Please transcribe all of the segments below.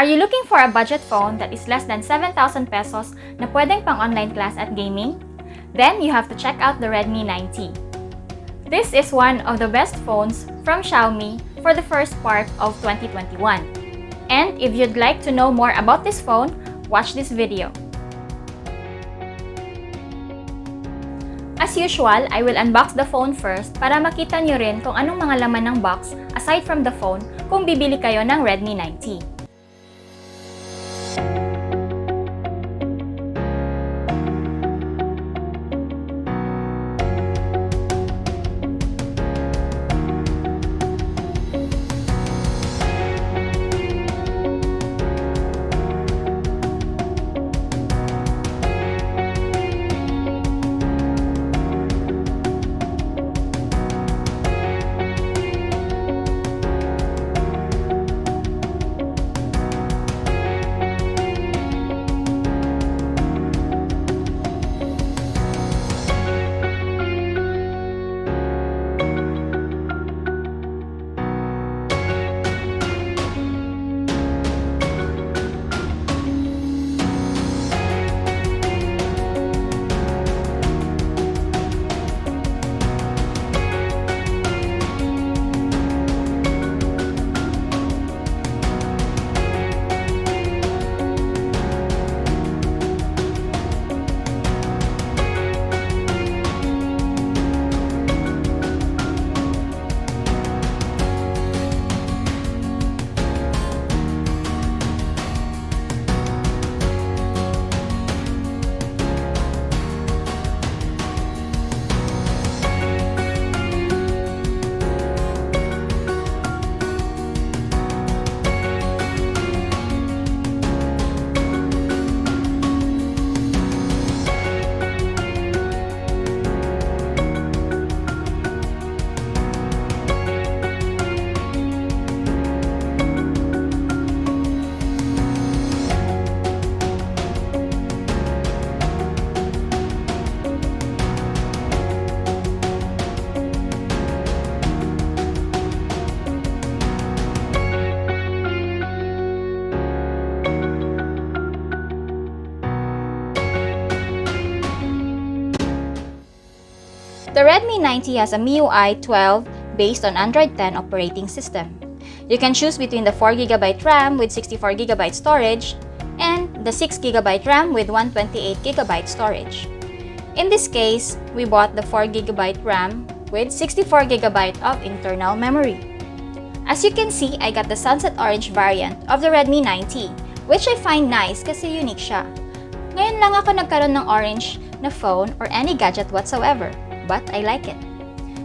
Are you looking for a budget phone that is less than 7,000 pesos na pwedeng pang online class at gaming? Then you have to check out the Redmi9T. This is one of the best phones from Xiaomi for the first part of 2021. And if you'd like to know more about this phone, watch this video. As usual, I will unbox the phone first para makita nyo rin kung anong mga laman ng box aside from the phone kung bibili kayo ng Redmi9T. The Redmi9T has a MIUI 12 based on Android 10 operating system. You can choose between the 4GB RAM with 64GB storage and the 6GB RAM with 128GB storage. In this case, we bought the 4GB RAM with 64GB of internal memory. As you can see, I got the sunset orange variant of the Redmi9T, which I find nice kasi unique siya. Ngayon lang ako nagkaroon ng orange na phone or any gadget whatsoever. But I like it.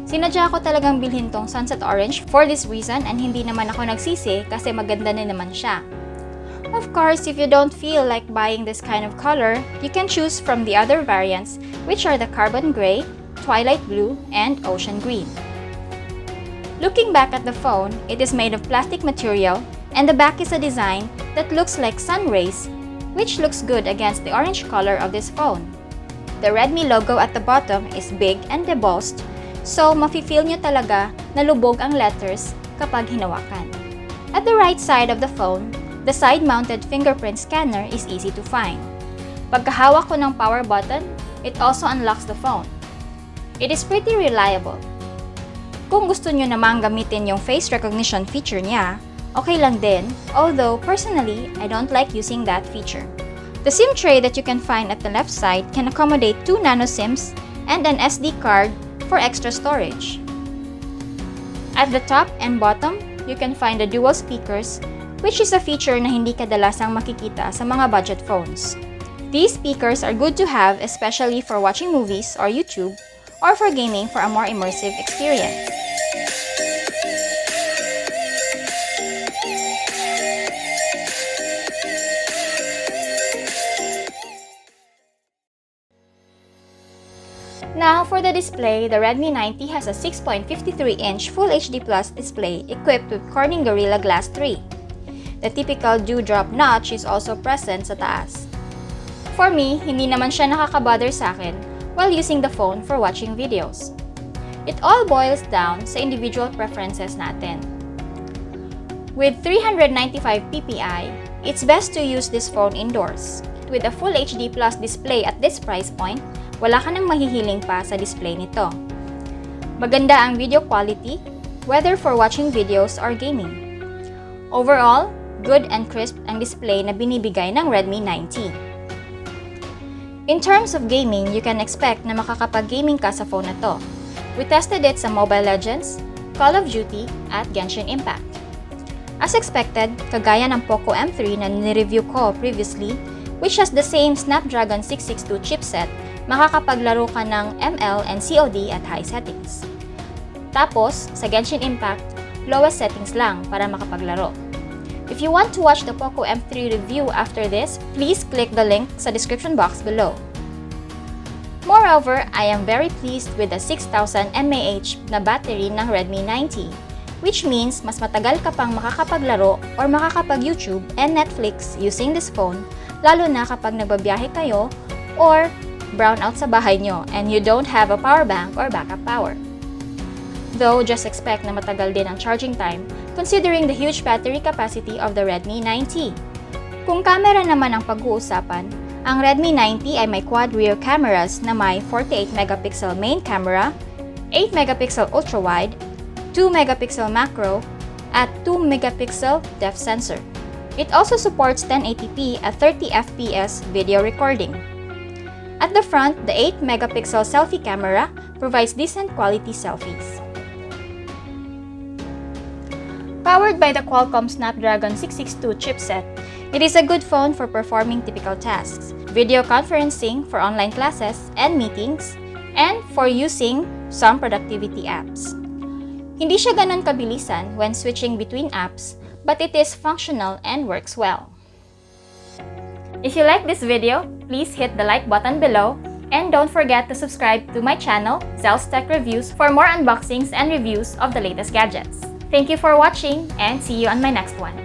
Sinadya ko talagang bilhin tong sunset orange for this reason and hindi naman ako nagsisi kasi maganda na naman siya. Of course, if you don't feel like buying this kind of color, you can choose from the other variants, which are the carbon gray, twilight blue, and ocean green. Looking back at the phone, it is made of plastic material and the back is a design that looks like sun rays, which looks good against the orange color of this phone. The Redmi logo at the bottom is big and embossed, so mafe-feel nyo talaga na lubog ang letters kapag hinawakan. At the right side of the phone, the side-mounted fingerprint scanner is easy to find. Pagkahawak ko ng power button, it also unlocks the phone. It is pretty reliable. Kung gusto nyo namang gamitin yung face recognition feature niya, okay lang din, although personally, I don't like using that feature. The SIM tray that you can find at the left side can accommodate 2 nano SIMs and an SD card for extra storage. At the top and bottom, you can find the dual speakers, which is a feature na hindi kadalasang makikita sa mga budget phones. These speakers are good to have especially for watching movies or YouTube, or for gaming for a more immersive experience. Now, for the display, the Redmi9T has a 6.53-inch Full HD Plus display equipped with Corning Gorilla Glass 3. The typical dewdrop notch is also present sa taas. For me, hindi naman siya nakaka-bother sa akin while using the phone for watching videos. It all boils down sa individual preferences natin. With 395 ppi, it's best to use this phone indoors. With a Full HD Plus display at this price point, wala ka nang mahihiling pa sa display nito. Maganda ang video quality, whether for watching videos or gaming. Overall, good and crisp ang display na binibigay ng Redmi 9T. In terms of gaming, you can expect na makakapag-gaming ka sa phone na to. We tested it sa Mobile Legends, Call of Duty, at Genshin Impact. As expected, kagaya ng Poco M3 na nireview ko previously, which has the same Snapdragon 662 chipset, makakapaglaro ka ng ML and COD at high settings. Tapos, sa Genshin Impact, lowest settings lang para makapaglaro. If you want to watch the Poco M3 review after this, please click the link sa description box below. Moreover, I am very pleased with the 6,000 mAh na battery ng Redmi 9T, which means mas matagal ka pang makakapaglaro or makakapag-YouTube and Netflix using this phone, lalo na kapag nagbabiyahe kayo or brownout sa bahay nyo and you don't have a power bank or backup power. Though, just expect na matagal din ang charging time considering the huge battery capacity of the Redmi 9T. Kung camera naman ang pag-uusapan, ang Redmi 9T ay may quad rear cameras na may 48 megapixel main camera, 8 megapixel ultra-wide, 2 megapixel macro, at 2 megapixel depth sensor. It also supports 1080p at 30 fps video recording. At the front, the 8 megapixel selfie camera provides decent quality selfies. Powered by the Qualcomm Snapdragon 662 chipset, it is a good phone for performing typical tasks, video conferencing for online classes and meetings, and for using some productivity apps. Hindi siya ganun kabilisan when switching between apps, but it is functional and works well. If you like this video, please hit the like button below and don't forget to subscribe to my channel, Zel's Tech Reviews, for more unboxings and reviews of the latest gadgets. Thank you for watching and see you on my next one.